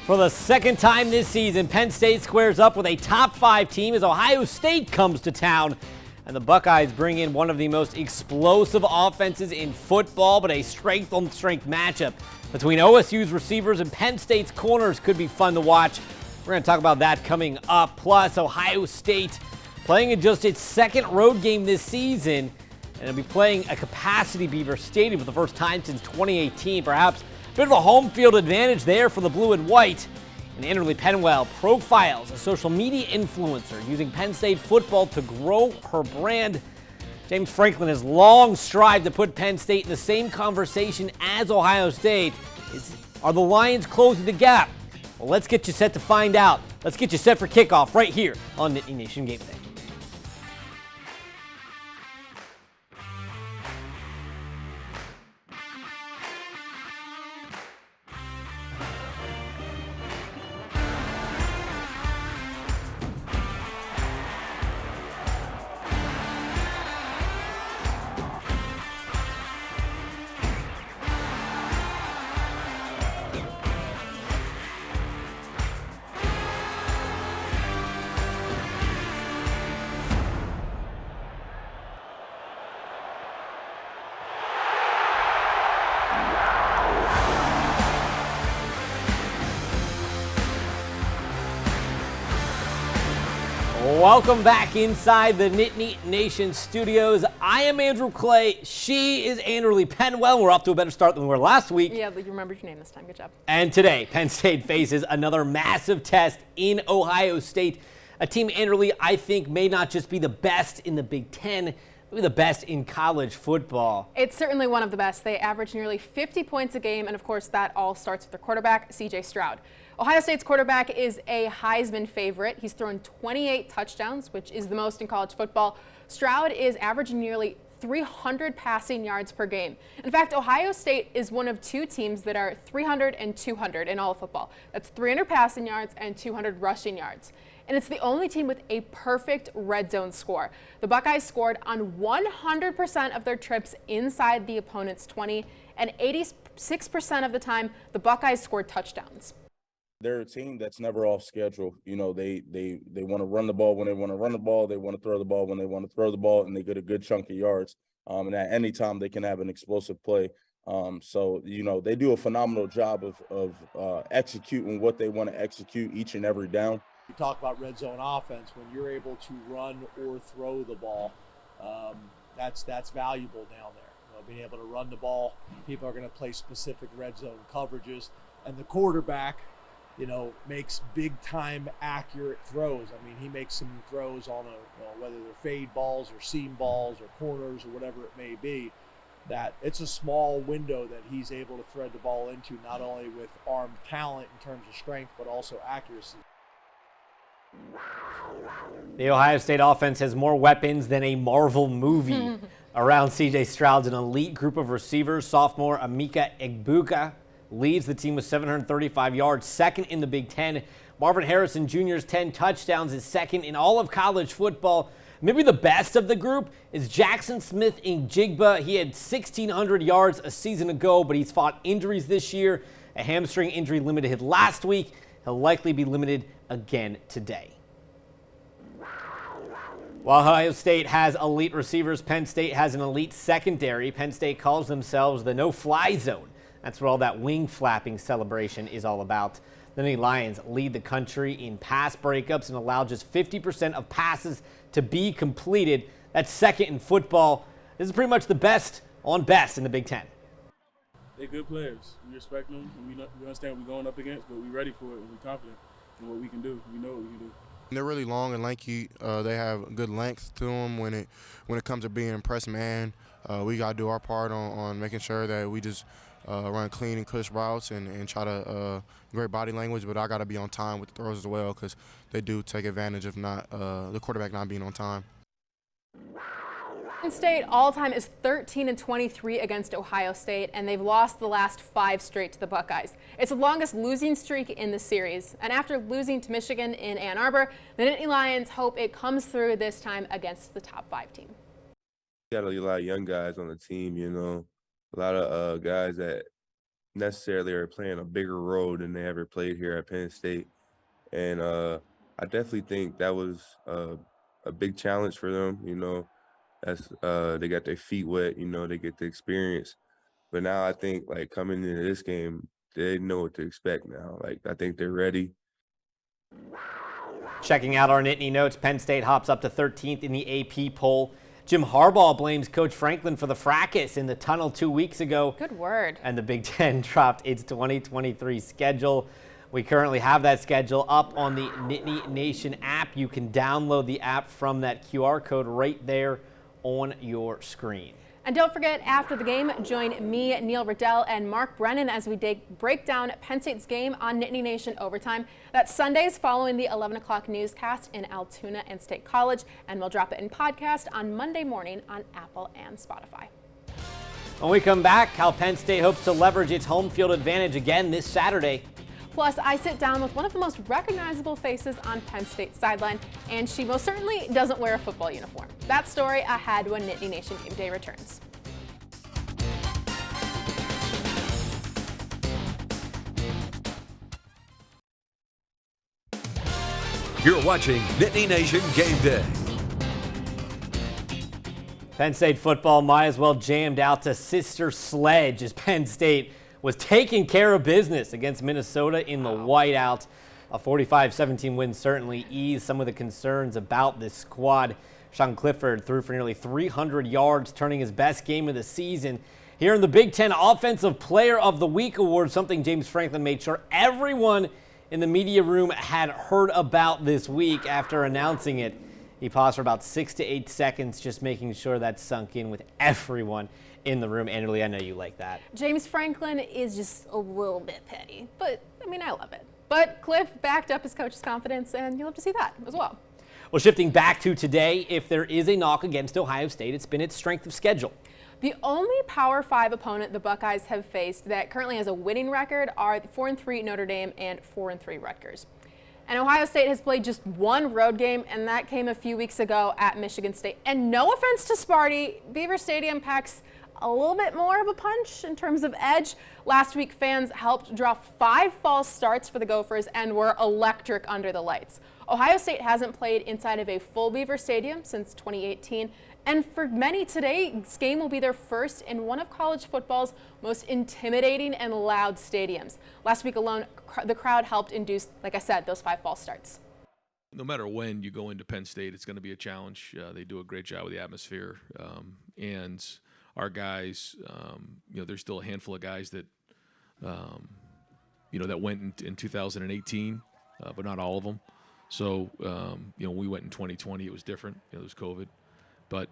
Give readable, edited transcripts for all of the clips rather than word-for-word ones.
For the second time this season, Penn State squares up with a top 5 team as Ohio State comes to town. And the Buckeyes bring in one of the most explosive offenses in football, but a strength-on-strength matchup between OSU's receivers and Penn State's corners could be fun to watch. We're going to talk about that coming up. Plus, Ohio State playing in just its second road game this season, and it'll be playing a capacity Beaver Stadium for the first time since 2018. Perhaps a bit of a home field advantage there for the blue and white. And Anderly Penwell profiles a social media influencer using Penn State football to grow her brand. James Franklin has long strived to put Penn State in the same conversation as Ohio State. Are the Lions closing the gap? Well, let's get you set to find out. Let's get you set for kickoff right here on Nittany Nation Game Day. Welcome back inside the Nittany Nation studios. I am Andrew Clay. She is Anderly Penwell. We're off to a better start than we were last week. Yeah, but you remembered your name this time. Good job. And today, Penn State faces another massive test in Ohio State. A team, Anderly, I think may not just be the best in the Big Ten, maybe the best in college football. It's certainly one of the best. They average nearly 50 points a game, and of course that all starts with their quarterback, C.J. Stroud. Ohio State's quarterback is a Heisman favorite. He's thrown 28 touchdowns, which is the most in college football. Stroud is averaging nearly 300 passing yards per game. In fact, Ohio State is one of 2 teams that are 300 and 200 in all of football. That's 300 passing yards and 200 rushing yards. And it's the only team with a perfect red zone score. The Buckeyes scored on 100% of their trips inside the opponent's 20, and 86% of the time, the Buckeyes scored touchdowns. They're a team that's never off schedule. You know, they want to run the ball when they want to run the ball. They want to throw the ball when they want to throw the ball, and they get a good chunk of yards. And at any time, they can have an explosive play. So, you know, they do a phenomenal job of executing what they want to execute each and every down. You talk about red zone offense. When you're able to run or throw the ball, that's valuable down there. You know, being able to run the ball, people are going to play specific red zone coverages, and the quarterback, you know, makes big-time accurate throws. I mean, he makes some throws on whether they're fade balls or seam balls or corners or whatever it may be, that it's a small window that he's able to thread the ball into, not only with arm talent in terms of strength, but also accuracy. The Ohio State offense has more weapons than a Marvel movie. Around C.J. Stroud's an elite group of receivers. Sophomore Emeka Egbuka leads the team with 735 yards, second in the Big Ten. Marvin Harrison Jr.'s 10 touchdowns is second in all of college football. Maybe the best of the group is Jackson Smith-Njigba. He had 1,600 yards a season ago, but he's fought injuries this year. A hamstring injury limited him last week. He'll likely be limited again today. While Ohio State has elite receivers, Penn State has an elite secondary. Penn State calls themselves the no-fly zone. That's what all that wing flapping celebration is all about. The Nittany Lions lead the country in pass breakups and allow just 50% of passes to be completed. That's second in football. This is pretty much the best on best in the Big Ten. They're good players. We respect them, and we understand what we're going up against, but we're ready for it, and we're confident in what we can do. We know what we can do. They're really long and lanky. They have good length to them when it comes to being press man. We got to do our part on making sure that we just run clean and crisp routes and try to great body language, but I got to be on time with the throws as well because they do take advantage of the quarterback not being on time. Penn State all-time is 13-23 against Ohio State, and they've lost the last 5 straight to the Buckeyes. It's the longest losing streak in the series. And after losing to Michigan in Ann Arbor, the Nittany Lions hope it comes through this time against the top 5 team. Got a lot of young guys on the team, you know, a lot of guys that necessarily are playing a bigger role than they ever played here at Penn State. And I definitely think that was a big challenge for them. That's they got their feet wet. They get the experience. But now I think like coming into this game, they know what to expect now. Like I think they're ready. Checking out our Nittany notes, Penn State hops up to 13th in the AP poll. Jim Harbaugh blames Coach Franklin for the fracas in the tunnel 2 weeks ago. Good word. And the Big Ten dropped its 2023 schedule. We currently have that schedule up on the Nittany Nation app. You can download the app from that QR code right there on your screen. And don't forget, after the game, join me, Neil Riddell, and Mark Brennan as we break down Penn State's game on Nittany Nation Overtime. That's Sundays following the 11 o'clock newscast in Altoona and State College, and we'll drop it in podcast on Monday morning on Apple and Spotify. When we come back, how Penn State hopes to leverage its home field advantage again this Saturday. Plus, I sit down with one of the most recognizable faces on Penn State's sideline, and she most certainly doesn't wear a football uniform. That story ahead when Nittany Nation Game Day returns. You're watching Nittany Nation Game Day. Penn State football might as well jammed out to Sister Sledge as Penn State was taking care of business against Minnesota in the whiteout. A 45-17 win certainly eased some of the concerns about this squad. Sean Clifford threw for nearly 300 yards, turning his best game of the season. Here in the Big Ten Offensive Player of the Week award, something James Franklin made sure everyone in the media room had heard about this week after announcing it. He paused for about 6 to 8 seconds, just making sure that sunk in with everyone in the room. Anderly, I know you like that. James Franklin is just a little bit petty, but I mean, I love it. But Cliff backed up his coach's confidence, and you'll have to see that as well. Well, shifting back to today, if there is a knock against Ohio State, it's been its strength of schedule. The only Power 5 opponent the Buckeyes have faced that currently has a winning record are the 4-3 Notre Dame and 4-3 Rutgers. And Ohio State has played just one road game, and that came a few weeks ago at Michigan State. And no offense to Sparty, Beaver Stadium packs a little bit more of a punch in terms of edge. Last week, fans helped draw 5 false starts for the Gophers and were electric under the lights. Ohio State hasn't played inside of a full Beaver Stadium since 2018. And for many, today's game will be their first in one of college football's most intimidating and loud stadiums. Last week alone, the crowd helped induce, like I said, those 5 false starts. No matter when you go into Penn State, it's going to be a challenge. They do a great job with the atmosphere. And our guys, there's still a handful of guys that, that went in 2018, but not all of them. So, we went in 2020, it was different. It was COVID. But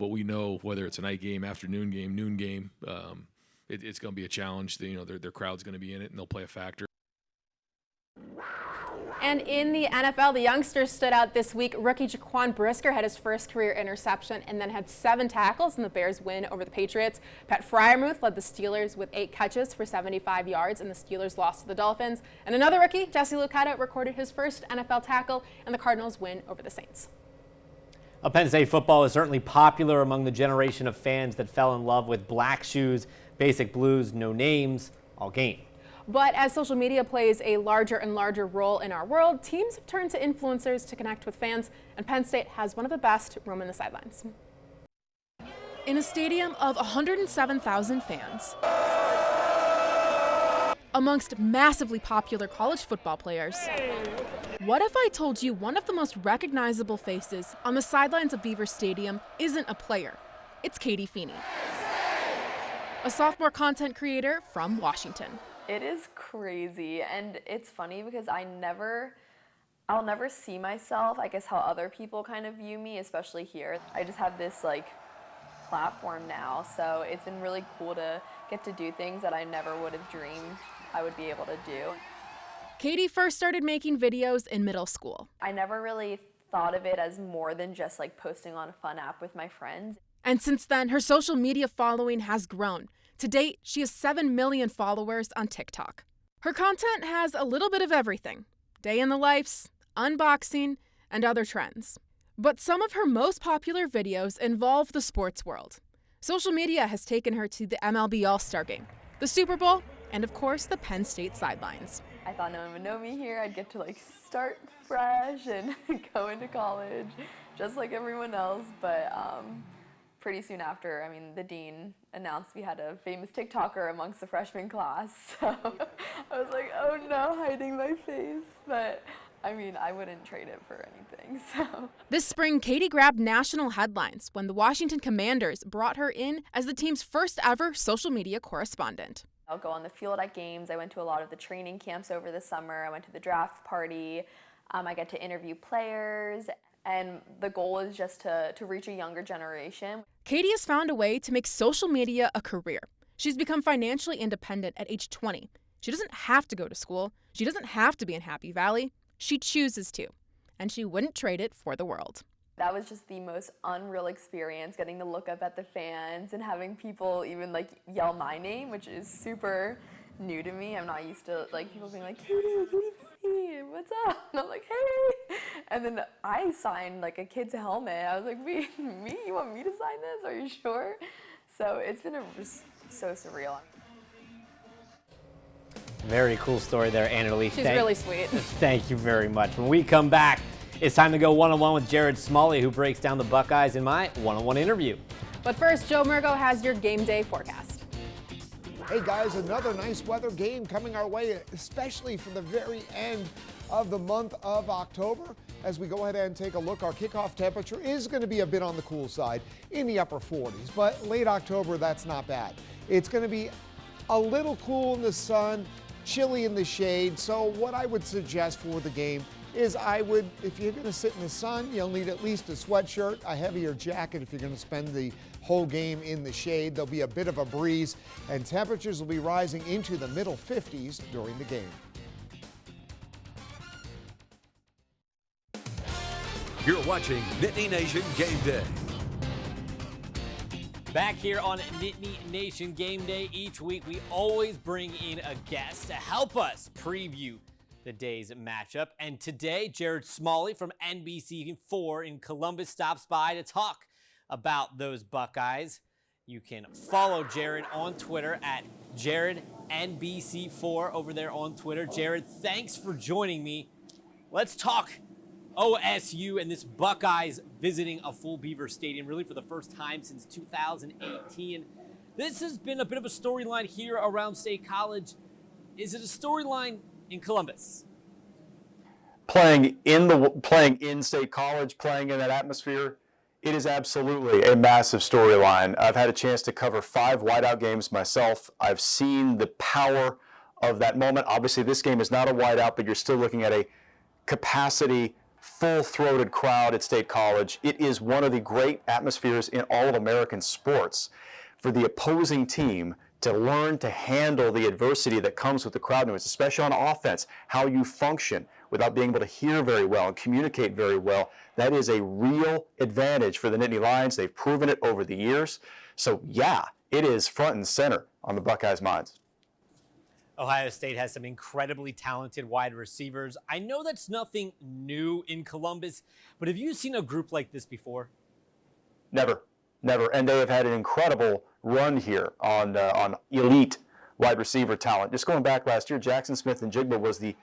we know whether it's a night game, afternoon game, noon game, it's going to be a challenge. Their crowd's going to be in it, and they'll play a factor. And in the NFL, the youngsters stood out this week. Rookie Jaquan Brisker had his first career interception and then had 7 tackles in the Bears' win over the Patriots. Pat Freiermuth led the Steelers with 8 catches for 75 yards, and the Steelers lost to the Dolphins. And another rookie, Jesse Luketa, recorded his first NFL tackle in the Cardinals' win over the Saints. Penn State football is certainly popular among the generation of fans that fell in love with black shoes, basic blues, no names, all game. But as social media plays a larger and larger role in our world, teams have turned to influencers to connect with fans, and Penn State has one of the best roaming the sidelines. In a stadium of 107,000 fans, amongst massively popular college football players, what if I told you one of the most recognizable faces on the sidelines of Beaver Stadium isn't a player? It's Katie Feeney, a sophomore content creator from Washington. It is crazy, and it's funny because I'll never see myself, I guess, how other people kind of view me, especially here. I just have this platform now, so it's been really cool to get to do things that I never would have dreamed I would be able to do. Katie first started making videos in middle school. I never really thought of it as more than just posting on a fun app with my friends. And since then, her social media following has grown. To date, she has 7 million followers on TikTok. Her content has a little bit of everything: day in the lives, unboxing, and other trends. But some of her most popular videos involve the sports world. Social media has taken her to the MLB All-Star Game, the Super Bowl, and of course the Penn State sidelines. I thought no one would know me here. I'd get to like start fresh and go into college just like everyone else. But pretty soon after, I mean, the dean announced we had a famous TikToker amongst the freshman class. So I was like, oh no, hiding my face. But I mean, I wouldn't trade it for anything. So this spring, Katie grabbed national headlines when the Washington Commanders brought her in as the team's first ever social media correspondent. I'll go on the field at games. I went to a lot of the training camps over the summer. I went to the draft party. I get to interview players. And the goal is just to reach a younger generation. Katie has found a way to make social media a career. She's become financially independent at age 20. She doesn't have to go to school. She doesn't have to be in Happy Valley. She chooses to, and she wouldn't trade it for the world. That was just the most unreal experience, getting to look up at the fans and having people even like yell my name, which is super new to me. I'm not used to like people being like, hey, what's up? And I'm like, hey. And then I signed like a kid's helmet. I was like, me? You want me to sign this? Are you sure? So it's been just so surreal. Very cool story there, Annalie. She's really sweet. Thank you very much. When we come back, it's time to go one-on-one with Jared Smalley, who breaks down the Buckeyes in my one-on-one interview. But first, Joe Murgo has your game day forecast. Hey guys, another nice weather game coming our way, especially for the very end of the month of October. As we go ahead and take a look, our kickoff temperature is going to be a bit on the cool side in the upper 40s, but late October, that's not bad. It's going to be a little cool in the sun, chilly in the shade. So what I would suggest for the game is if you're going to sit in the sun, you'll need at least a sweatshirt, a heavier jacket if you're going to spend the whole game in the shade. There'll be a bit of a breeze, and temperatures will be rising into the middle 50s during the game. You're watching Nittany Nation Game Day. Back here on Nittany Nation Game Day, each week we always bring in a guest to help us preview the day's matchup. And today, Jared Smalley from NBC4 in Columbus stops by to talk about those Buckeyes. You can follow Jared on Twitter at JaredNBC4 over there on Twitter. Jared, thanks for joining me. Let's talk OSU and this Buckeyes visiting a full Beaver Stadium really for the first time since 2018. This has been a bit of a storyline here around State College. Is it a storyline in Columbus? Playing in State College, playing in that atmosphere, it is absolutely a massive storyline. I've had a chance to cover 5 whiteout games myself. I've seen the power of that moment. Obviously, this game is not a whiteout, but you're still looking at a capacity, full-throated crowd at State College. It is one of the great atmospheres in all of American sports. For the opposing team to learn to handle the adversity that comes with the crowd noise, especially on offense, how you function without being able to hear very well and communicate very well, that is a real advantage for the Nittany Lions. They've proven it over the years. So yeah, it is front and center on the Buckeyes' minds. Ohio State has some incredibly talented wide receivers. I know that's nothing new in Columbus, but have you seen a group like this before? Never. And they have had an incredible run here on elite wide receiver talent. Just going back last year, Jackson Smith-Njigba was the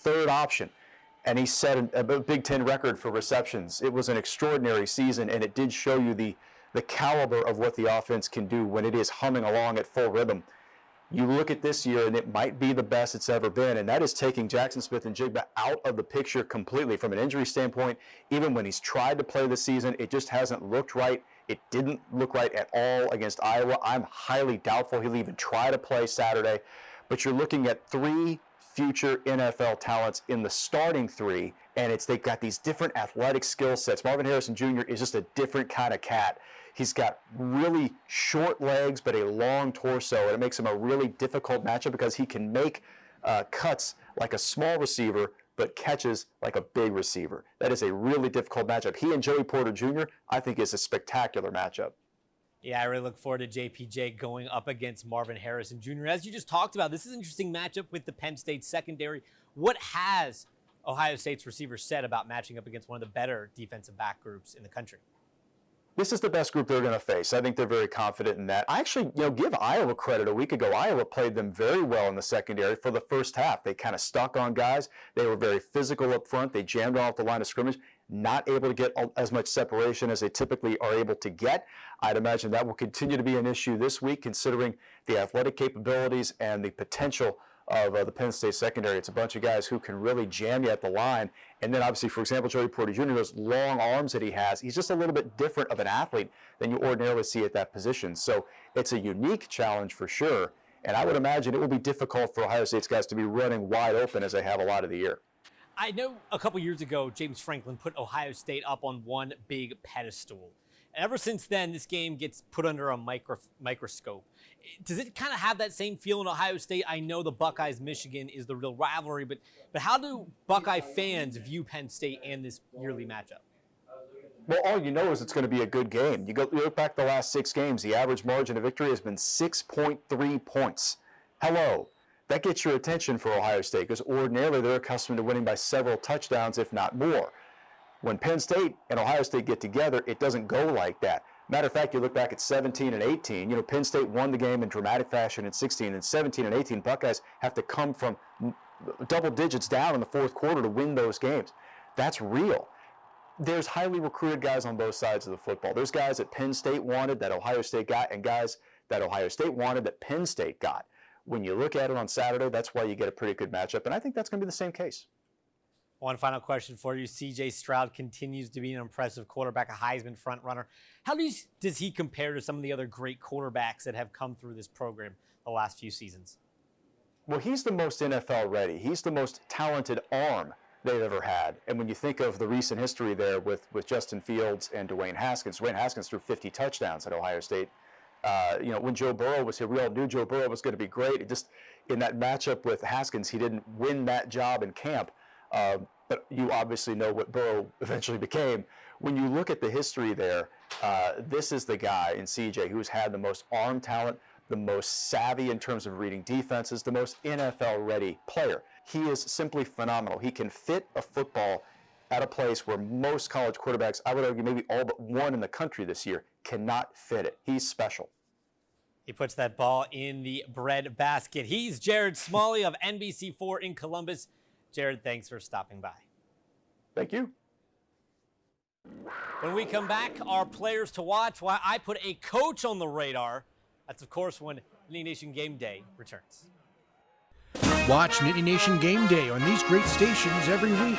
3rd option, and he set a Big Ten record for receptions. It was an extraordinary season, and it did show you the caliber of what the offense can do when it is humming along at full rhythm. You look at this year, and it might be the best it's ever been, and that is taking Jackson Smith-Njigba out of the picture completely from an injury standpoint. Even when he's tried to play this season, it just hasn't looked right. It didn't look right at all against Iowa. I'm highly doubtful he'll even try to play Saturday. But you're looking at 3 future NFL talents in the starting 3, and they've got these different athletic skill sets. Marvin Harrison Jr. is just a different kind of cat. He's got really short legs but a long torso, and it makes him a really difficult matchup because he can make cuts like a small receiver but catches like a big receiver. That is a really difficult matchup. He and Joey Porter Jr., I think, is a spectacular matchup. Yeah, I really look forward to JPJ going up against Marvin Harrison Jr. As you just talked about, this is an interesting matchup with the Penn State secondary. What has Ohio State's receivers said about matching up against one of the better defensive back groups in the country? This is the best group they're going to face. I think they're very confident in that. I actually, give Iowa credit. A week ago, Iowa played them very well in the secondary for the first half. They kind of stuck on guys. They were very physical up front. They jammed off the line of scrimmage, not able to get as much separation as they typically are able to get. I'd imagine that will continue to be an issue this week, considering the athletic capabilities and the potential of the Penn State secondary. It's a bunch of guys who can really jam you at the line. And then obviously, for example, Joey Porter Jr., those long arms that he has, he's just a little bit different of an athlete than you ordinarily see at that position. So it's a unique challenge for sure. And I would imagine it will be difficult for Ohio State's guys to be running wide open as they have a lot of the year. I know a couple years ago, James Franklin put Ohio State up on one big pedestal. And ever since then, this game gets put under a microscope. Does it kind of have that same feel in Ohio State? I know the Buckeyes-Michigan is the real rivalry, but how do Buckeye fans view Penn State and this yearly matchup? Well, all you know is it's going to be a good game. You look back the last 6 games, the average margin of victory has been 6.3 points. Hello. That gets your attention for Ohio State because ordinarily they're accustomed to winning by several touchdowns, if not more. When Penn State and Ohio State get together, it doesn't go like that. Matter of fact, you look back at 17 and 18. Penn State won the game in dramatic fashion in 16, and 17 and 18, Buckeyes have to come from double digits down in the fourth quarter to win those games. That's real. There's highly recruited guys on both sides of the football. There's guys that Penn State wanted that Ohio State got, and guys that Ohio State wanted that Penn State got. When you look at it on Saturday, that's why you get a pretty good matchup, and I think that's going to be the same case. One final question for you. C.J. Stroud continues to be an impressive quarterback, a Heisman frontrunner. How does he compare to some of the other great quarterbacks that have come through this program the last few seasons? Well, he's the most NFL ready. He's the most talented arm they've ever had. And when you think of the recent history there with Justin Fields and Dwayne Haskins threw 50 touchdowns at Ohio State. When Joe Burrow was here, we all knew Joe Burrow was going to be great. It just in that matchup with Haskins, he didn't win that job in camp. But you obviously know what Burrow eventually became. When you look at the history there, this is the guy in CJ who's had the most arm talent, the most savvy in terms of reading defenses, the most NFL-ready player. He is simply phenomenal. He can fit a football at a place where most college quarterbacks, I would argue maybe all but one in the country this year, cannot fit it. He's special. He puts that ball in the bread basket. He's Jared Smalley of NBC4 in Columbus. Jared, thanks for stopping by. Thank you. When we come back, our players to watch, why I put a coach on the radar. That's, of course, when Nittany Nation Game Day returns. Watch Nittany Nation Game Day on these great stations every week.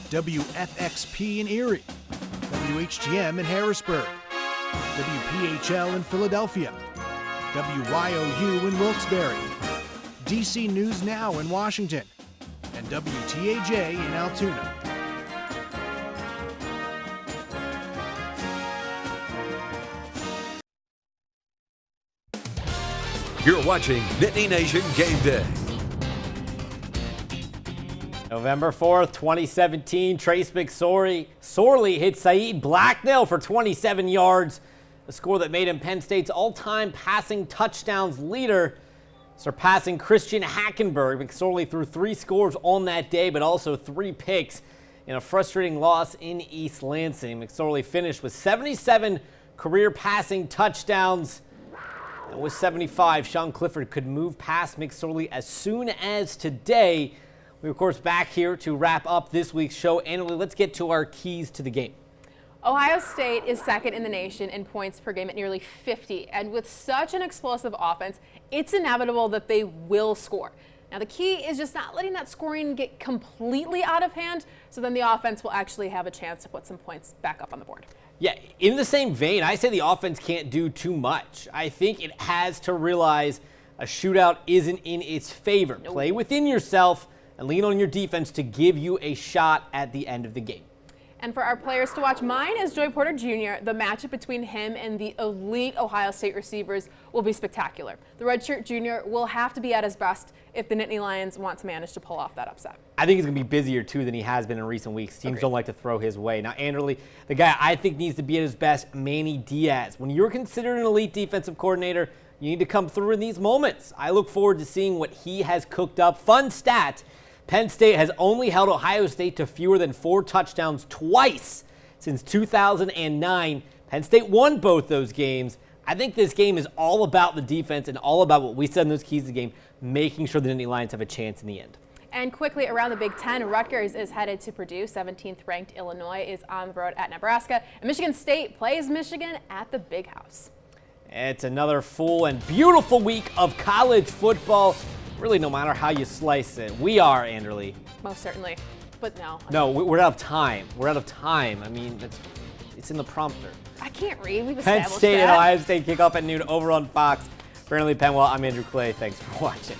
WFXP in Erie, WHTM in Harrisburg, WPHL in Philadelphia, WYOU in Wilkes-Barre, DC News Now in Washington, and WTAJ in Altoona. You're watching Nittany Nation Game Day. November 4th, 2017, Trace McSorley sorely hit Saeed Blacknell for 27 yards, a score that made him Penn State's all-time passing touchdowns leader, surpassing Christian Hackenberg. McSorley threw 3 scores on that day, but also 3 picks in a frustrating loss in East Lansing. McSorley finished with 77 career passing touchdowns. And with 75, Sean Clifford could move past McSorley as soon as today. We're, of course, back here to wrap up this week's show. Annalie, let's get to our keys to the game. Ohio State is second in the nation in points per game at nearly 50. And with such an explosive offense, it's inevitable that they will score. Now, the key is just not letting that scoring get completely out of hand, so then the offense will actually have a chance to put some points back up on the board. Yeah, in the same vein, I say the offense can't do too much. I think it has to realize a shootout isn't in its favor. Nope. Play within yourself and lean on your defense to give you a shot at the end of the game. And for our players to watch, mine is Joey Porter Jr. The matchup between him and the elite Ohio State receivers will be spectacular. The redshirt junior will have to be at his best if the Nittany Lions want to manage to pull off that upset. I think he's going to be busier, too, than he has been in recent weeks. Teams don't like to throw his way. Now, Anderle, the guy I think needs to be at his best, Manny Diaz. When you're considered an elite defensive coordinator, you need to come through in these moments. I look forward to seeing what he has cooked up. Fun stat, Penn State has only held Ohio State to fewer than 4 touchdowns twice since 2009. Penn State won both those games. I think this game is all about the defense and all about what we said in those keys of the game, making sure the Nittany Lions have a chance in the end. And quickly around the Big Ten, Rutgers is headed to Purdue. 17th ranked Illinois is on the road at Nebraska. And Michigan State plays Michigan at the Big House. It's another full and beautiful week of college football. Really, no matter how you slice it. We are, Anderly. Most certainly. But no. No, we're out of time. We're out of time. I mean, it's in the prompter. I can't read. We've Penn established State that. and Ohio State kick off at noon over on Fox. For Anderly Penwell, I'm Andrew Clay. Thanks for watching.